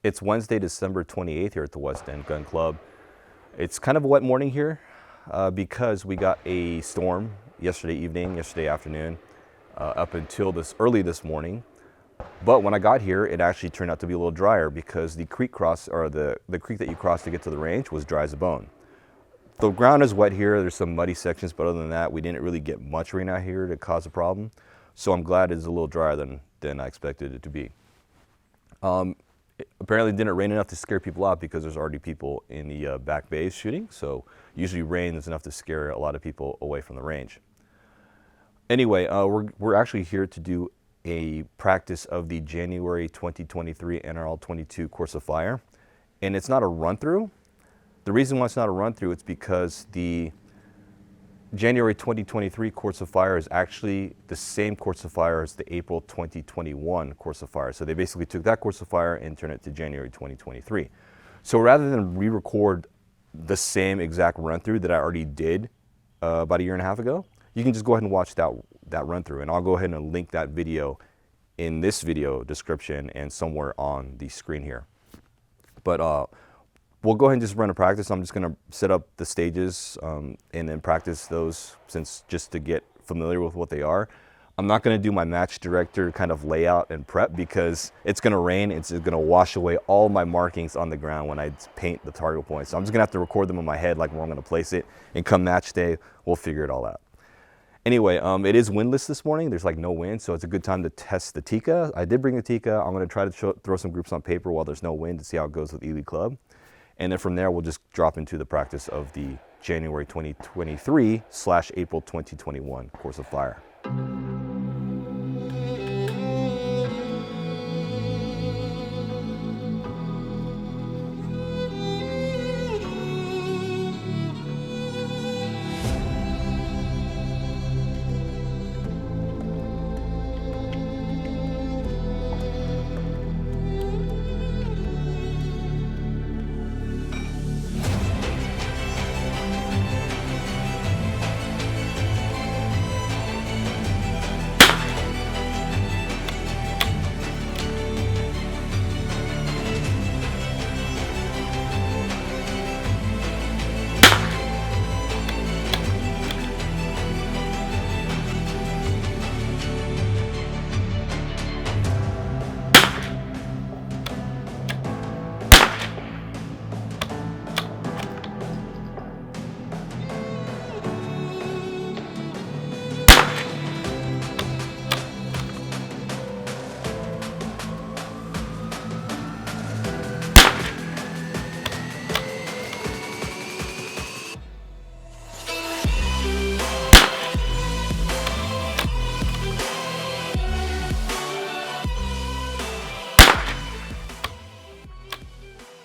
It's Wednesday, December 28th here at the West End Gun Club. It's kind of a wet morning here because we got a storm yesterday evening, yesterday afternoon, up until early this morning. But when I got here, it actually turned out to be a little drier because the creek the creek that you cross to get to the range was dry as a bone. The ground is wet here. There's some muddy sections, but other than that, we didn't really get much rain out here to cause a problem. So I'm glad it's a little drier than I expected it to be. It apparently didn't rain enough to scare people out because there's already people in the back bays shooting. So usually rain is enough to scare a lot of people away from the range. Anyway, we're actually here to do a practice of the January 2023 NRL22 Course of Fire. And it's not a run through. The reason why it's not a run through, it's because the January 2023 Course of Fire is actually the same Course of Fire as the April 2021 Course of Fire. So they basically took that Course of Fire and turned it to January 2023. So rather than re-record the same exact run-through that I already did about a year and a half ago, you can just go ahead and watch that run-through. And I'll go ahead and link that video in this video description and somewhere on the screen here. But we'll go ahead and just run a practice. I'm just going to set up the stages and then practice those just to get familiar with what they are. I'm not going to do my match director kind of layout and prep because it's going to rain. It's going to wash away all my markings on the ground when I paint the target points. So I'm just going to have to record them in my head, like where I'm going to place it. And come match day, we'll figure it all out. Anyway, it is windless this morning. There's like no wind, so it's a good time to test the Tikka. I did bring the Tikka. I'm going to try to throw some groups on paper while there's no wind to see how it goes with Ely Club. And then from there, we'll just drop into the practice of the January 2023/April 2021 Course of Fire.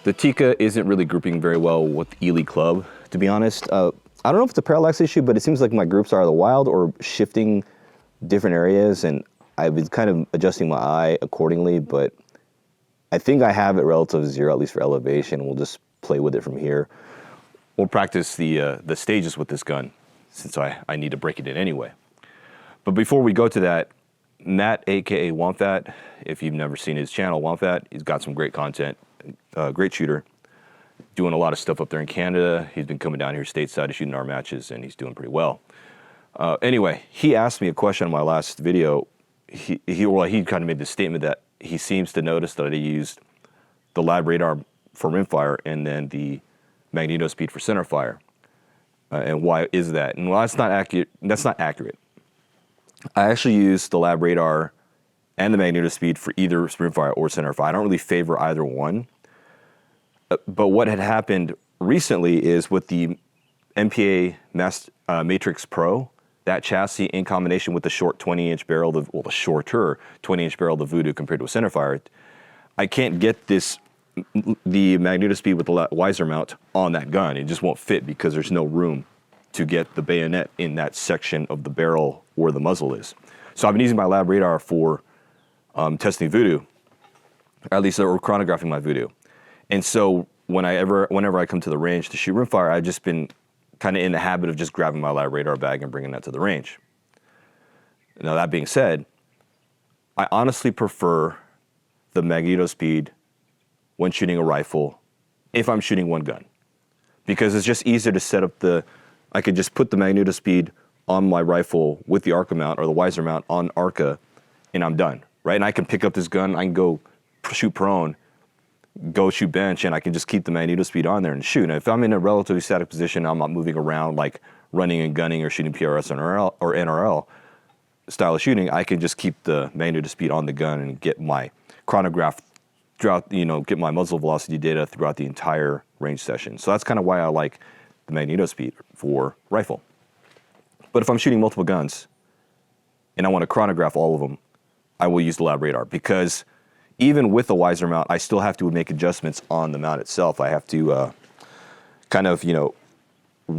The Tikka isn't really grouping very well with Ely Club, to be honest. I don't know if it's a parallax issue, but it seems like my groups are either wild or shifting different areas, and I've been kind of adjusting my eye accordingly, but I think I have it relative to zero, at least for elevation. We'll just play with it from here. We'll practice the stages with this gun, since I need to break it in anyway. But before we go to that, Matt, aka Womfat, if you've never seen his channel, Womfat, he's got some great content. Great shooter, doing a lot of stuff up there in Canada. He's been coming down here stateside to shooting our matches, and he's doing pretty well. Anyway, he asked me a question in my last video. He kind of made this statement that he seems to notice that I used the Labradar for rimfire and then the Magnetospeed for centerfire. And why is that? And well, that's not accurate. That's not accurate. I actually used the Labradar and the Magnetospeed for either rimfire or centerfire. I don't really favor either one. But what had happened recently is with the MPA Matrix Pro, that chassis in combination with the short 20-inch barrel, the shorter 20-inch barrel of the Voodoo compared to a centerfire, I can't get the Magnetospeed with the Weiser mount on that gun. It just won't fit because there's no room to get the bayonet in that section of the barrel where the muzzle is. So I've been using my Labradar for testing Voodoo, or at least or chronographing my Voodoo. And so whenever I come to the range to shoot rimfire, I've just been kind of in the habit of just grabbing my Labradar bag and bringing that to the range. Now that being said, I honestly prefer the Magnetospeed when shooting a rifle if I'm shooting one gun. Because it's just easier to set up I could just put the Magnetospeed on my rifle with the ARCA mount or the Weiser mount on ARCA, and I'm done, right? And I can pick up this gun, I can go shoot prone, go shoot bench, and I can just keep the Magnetospeed on there and shoot. And if I'm in a relatively static position, I'm not moving around like running and gunning or shooting PRS or NRL style of shooting, I can just keep the Magnetospeed on the gun and get my chronograph throughout, get my muzzle velocity data throughout the entire range session. So that's kind of why I like the Magnetospeed for rifle. But if I'm shooting multiple guns and I want to chronograph all of them, I will use the Labradar, because even with the Weiser mount, I still have to make adjustments on the mount itself. I have to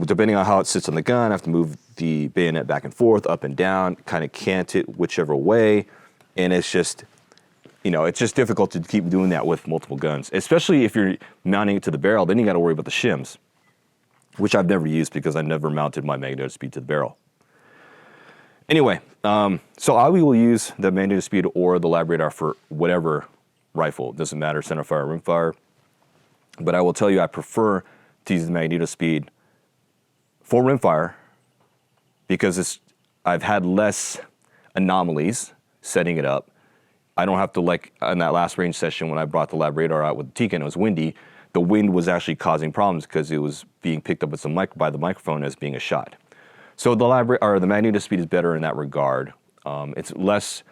depending on how it sits on the gun, I have to move the bayonet back and forth, up and down, kind of cant it whichever way. And it's just, it's just difficult to keep doing that with multiple guns, especially if you're mounting it to the barrel. Then you got to worry about the shims, which I've never used because I never mounted my Magnetospeed to the barrel. Anyway, so I will use the Magnetospeed or the Labradar for whatever rifle. It doesn't matter, centerfire or rimfire. But I will tell you, I prefer to use the Magnetospeed for rimfire because I've had less anomalies setting it up. I don't have to, like in that last range session when I brought the Labradar out with the Tikka and it was windy, the wind was actually causing problems because it was being picked up by the microphone as being a shot. So the Magnetospeed is better in that regard. It's less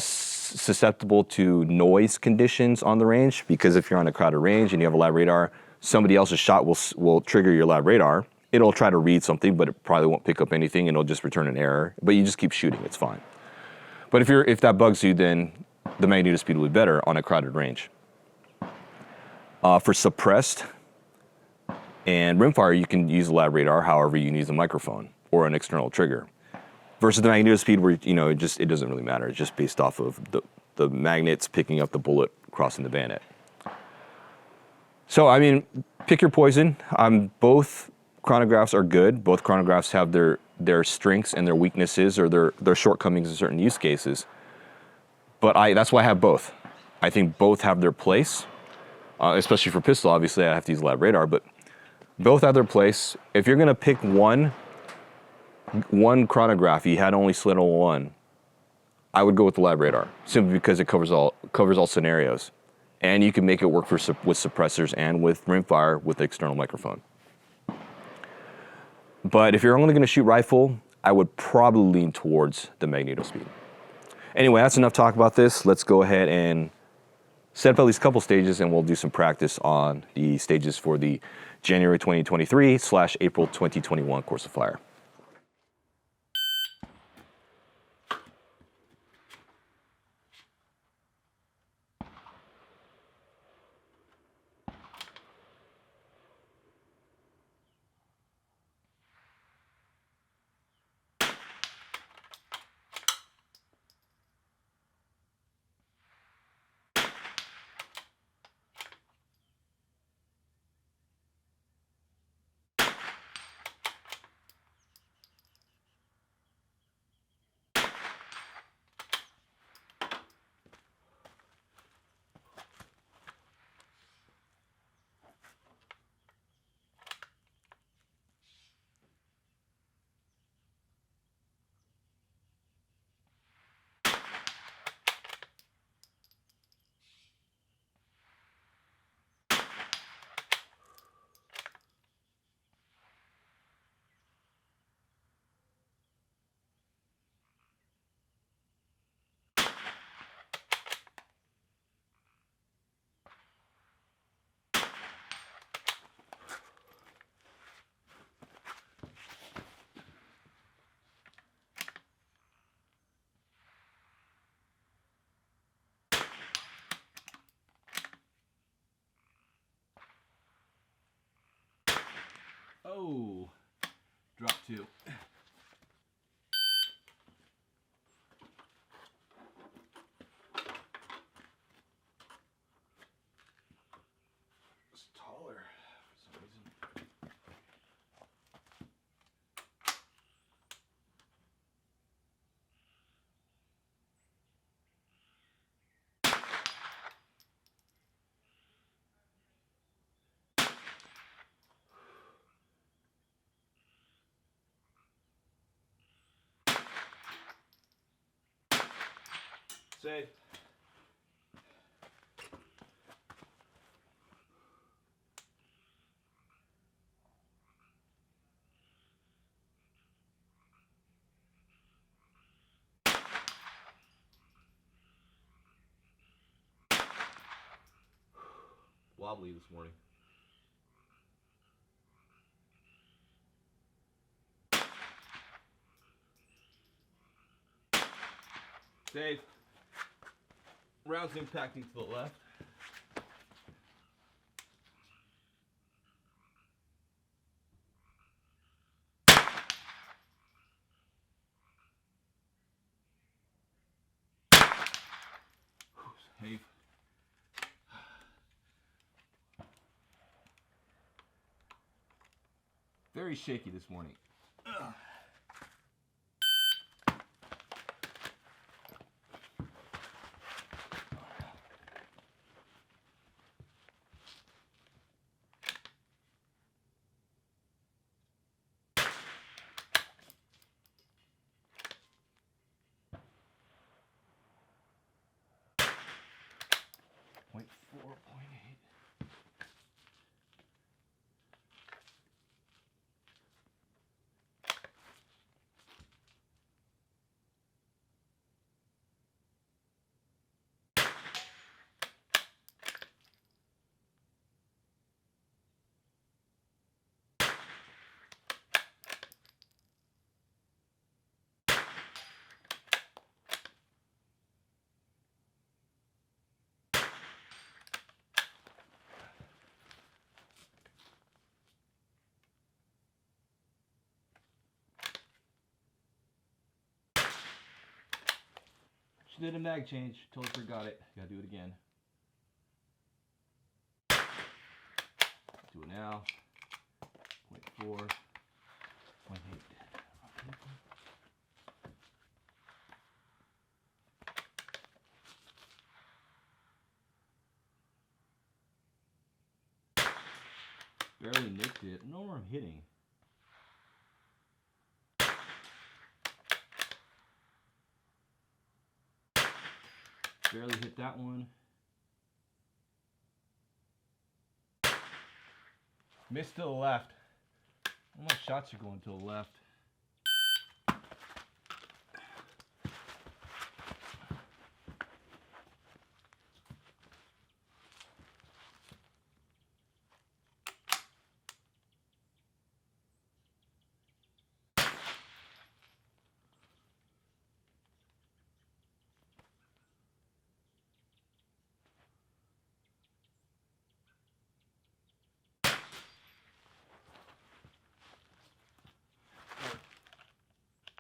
susceptible to noise conditions on the range, because if you're on a crowded range and you have a Labradar, somebody else's shot will trigger your Labradar. It'll try to read something, but it probably won't pick up anything, and it'll just return an error. But you just keep shooting, it's fine. But if that bugs you, then the Magnetospeed will be better on a crowded range. For suppressed and rimfire, you can use the Labradar. However, you can use a microphone or an external trigger. Versus the Magnetospeed, where it doesn't really matter. It's just based off of the magnets picking up the bullet crossing the bayonet. So I mean, pick your poison. Both chronographs are good. Both chronographs have their strengths and their weaknesses, or their shortcomings in certain use cases. But that's why I have both. I think both have their place, especially for pistol. Obviously, I have to use Labradar, but both have their place. If you're going to pick one chronograph, you had only slid on one, I would go with the Labradar, simply because it covers all scenarios, and you can make it work with suppressors and with rimfire with the external microphone. But if you're only going to shoot rifle, I would probably lean towards the Magnetospeed. Anyway, that's enough talk about this. Let's go ahead and set up at least a couple stages, and we'll do some practice on the stages for the January 2023/April 2021 Course of Fire. Safe. Wobbly this morning. Safe. Rounds impacting to the left. Safe. Very shaky this morning. Ugh. Point 4.8. She did a mag change. Totally forgot it. Gotta do it again. Do it now. 0.4. 0.8. Barely nicked it. No more I'm hitting. Barely hit that one. Missed to the left. All my shots are going to the left.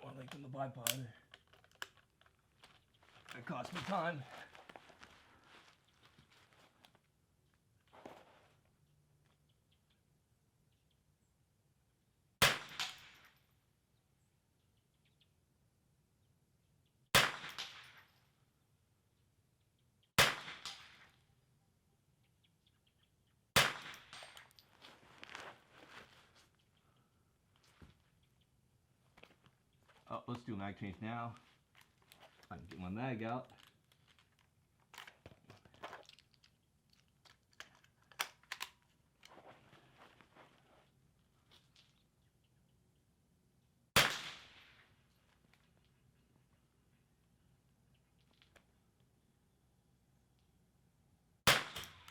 One link in the bipod. That cost me time. Oh, let's do a mag change now. I can get my mag out.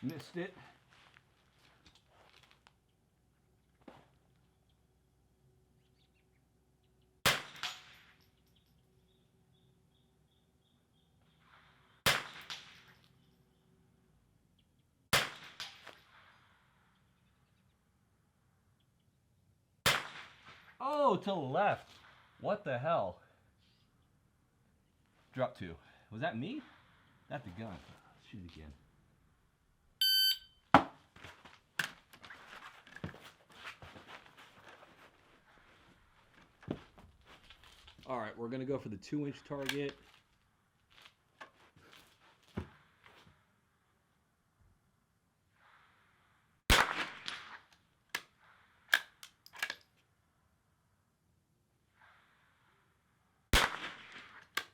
Missed it. Oh, to the left. What the hell? Drop 2. Was that me? That's the gun. Let's shoot it again. All right, we're gonna go for the 2-inch target.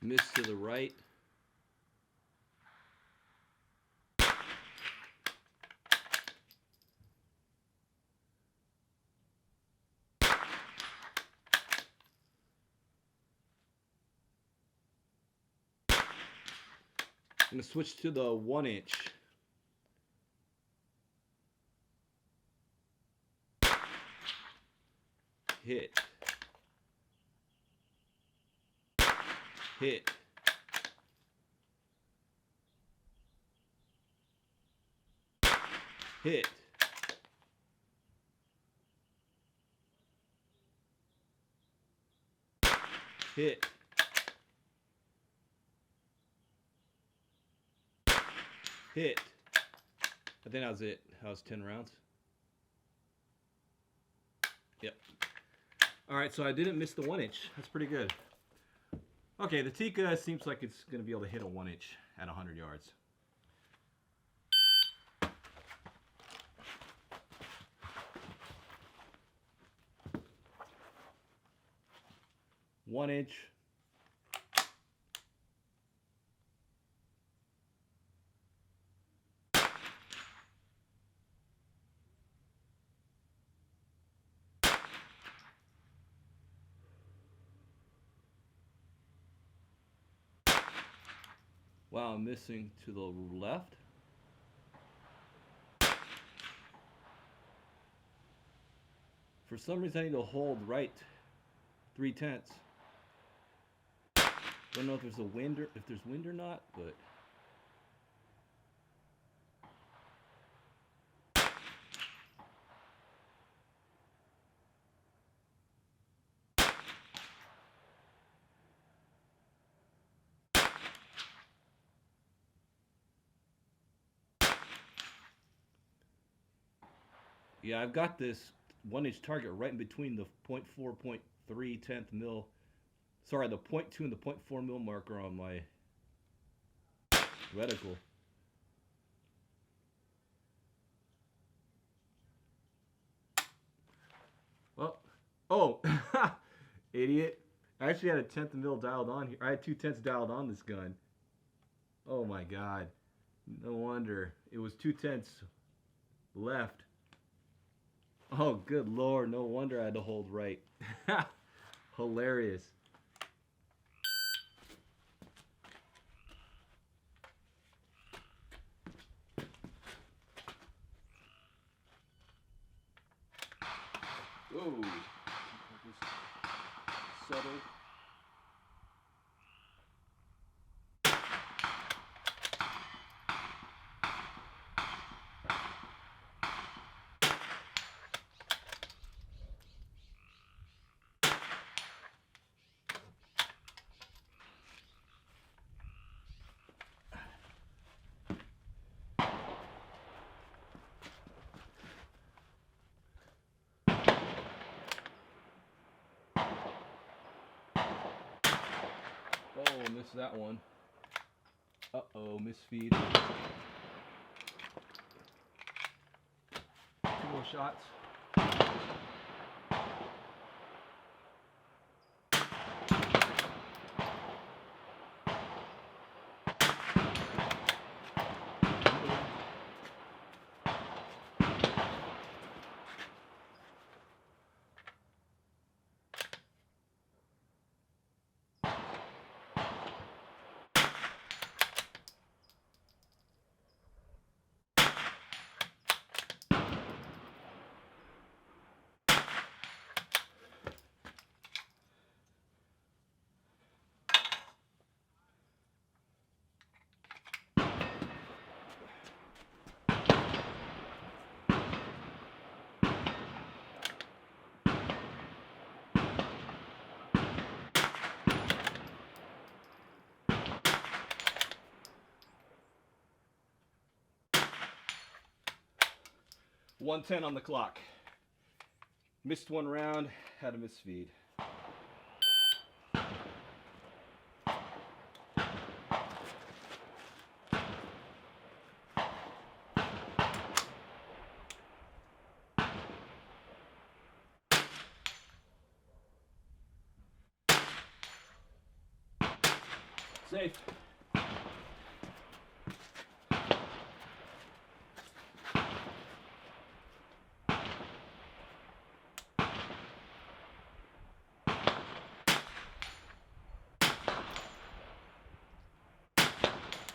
Missed to the right. going to switch to the 1 inch. Hit. Hit. Hit. Hit. Hit. I think that was it. That was 10 rounds. Yep. Alright, so I didn't miss the 1 inch. That's pretty good. Okay, the Tikka seems like it's going to be able to hit a 1 inch at 100 yards. One inch. Wow, I'm missing to the left. For some reason I need to hold right 3/10. Don't know if there's wind or not, but yeah, I've got this 1 inch target right in between the 0.4, 0.3 mil. Sorry, the 0.2 and the 0.4 mil marker on my reticle. Well, oh, idiot. I actually had a 1/10 mil dialed on here. I had 2/10 dialed on this gun. Oh my god. No wonder. It was 2/10 left. Oh, good lord. No wonder I had to hold right. Hilarious. Whoa. Settled. Oh, missed that one. Uh-oh, misfeed. 2 more shots. .110 on the clock. Missed one round, had a misfeed. Safe.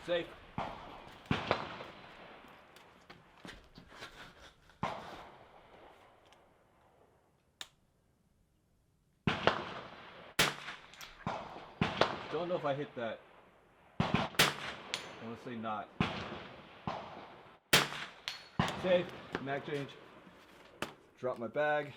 Safe. don't know if I hit that. I want to say not. Safe, mag change. Drop my bag.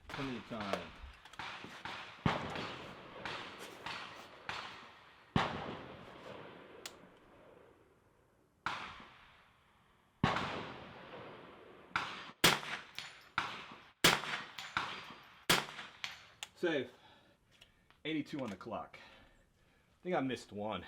Plenty of time. Safe. 82 on the clock. I think I missed one.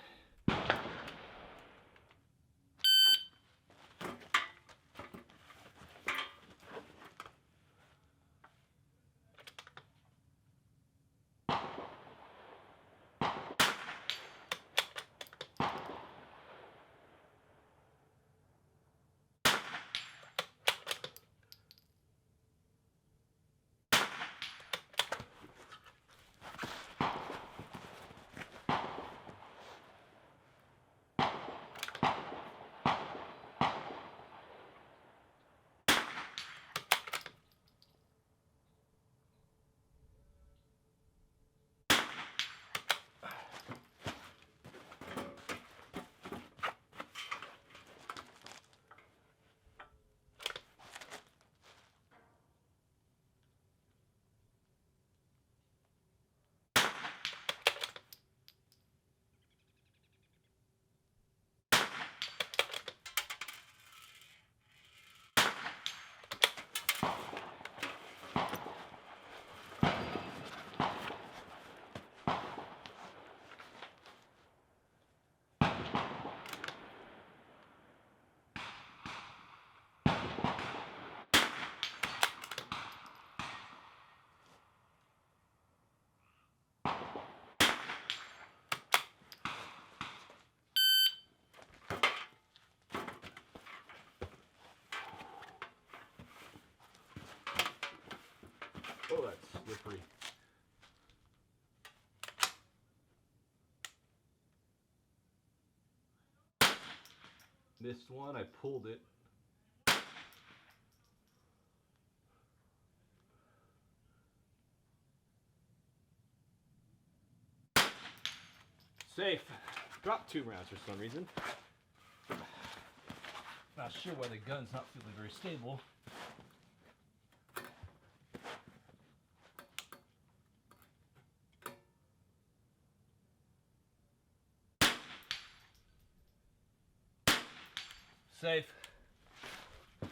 Oh, that's slippery. Missed one, I pulled it. Safe. Dropped 2 rounds for some reason. Not sure why the gun's not feeling very stable. Safe. I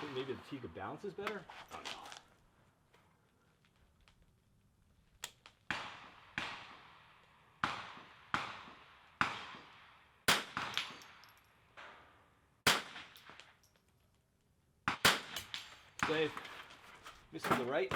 think maybe the Tikka bounce is better. I don't know. Safe. Missing the right.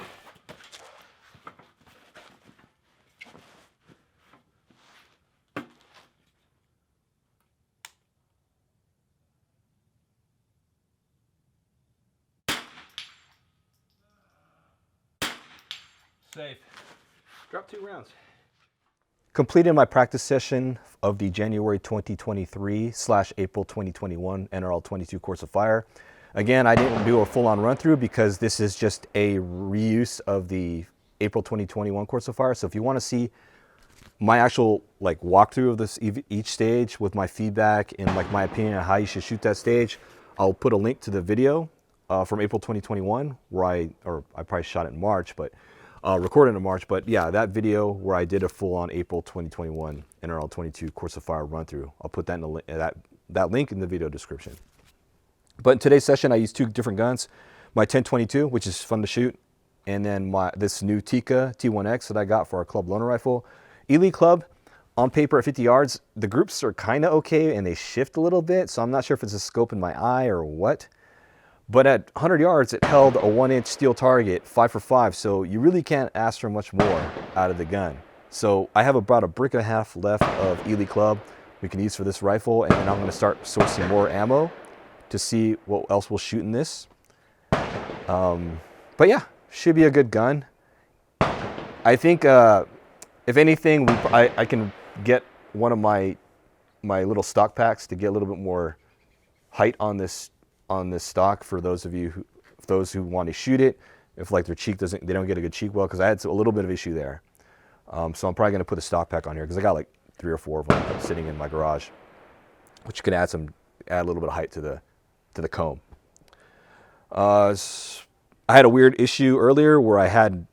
Safe. Drop 2 rounds. Completed my practice session of the January 2023/April 2021 NRL22 Course of Fire. Again, I didn't do a full-on run-through because this is just a reuse of the April 2021 Course of Fire. So if you want to see my actual walkthrough of this each stage with my feedback and my opinion on how you should shoot that stage, I'll put a link to the video from April 2021 where I probably shot it in March, but recorded in March. But yeah, that video where I did a full-on April 2021 NRL22 Course of Fire run-through. I'll put that in that link in the video description. But in today's session, I used 2 different guns. My 1022, which is fun to shoot, and then this new Tikka T1X that I got for our club loaner rifle. Elite Club, on paper at 50 yards, the groups are kind of okay and they shift a little bit, so I'm not sure if it's a scope in my eye or what. But at 100 yards, it held a 1-inch steel target, 5 for 5, so you really can't ask for much more out of the gun. So I have about a brick and a half left of Elite Club we can use for this rifle, and then I'm going to start sourcing more ammo to see what else we'll shoot in this. But yeah, should be a good gun. I think if anything, I can get one of my my little stock packs to get a little bit more height on this stock for those who want to shoot it. If like their cheek they don't get a good cheek well, because I had a little bit of issue there. So I'm probably going to put a stock pack on here because I got like 3 or 4 of them sitting in my garage, which can add a little bit of height to the comb. I had a weird issue earlier where I had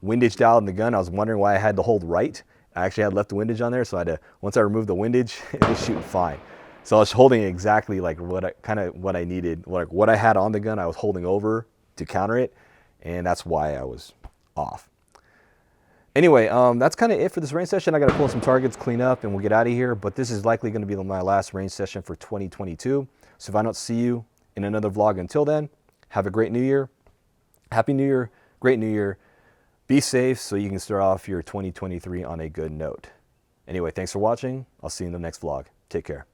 windage dialed in the gun. I was wondering why I had to hold right. I actually had left the windage on there, so once I removed the windage, it was shooting fine. So I was holding exactly like what I needed, like what I had on the gun. I was holding over to counter it, and that's why I was off. Anyway, that's kind of it for this range session. I got to pull some targets, clean up, and we'll get out of here. But this is likely going to be my last range session for 2022. So if I don't see you in another vlog until then, have a great New Year. Happy New Year. Great New Year. Be safe so you can start off your 2023 on a good note. Anyway, thanks for watching. I'll see you in the next vlog. Take care.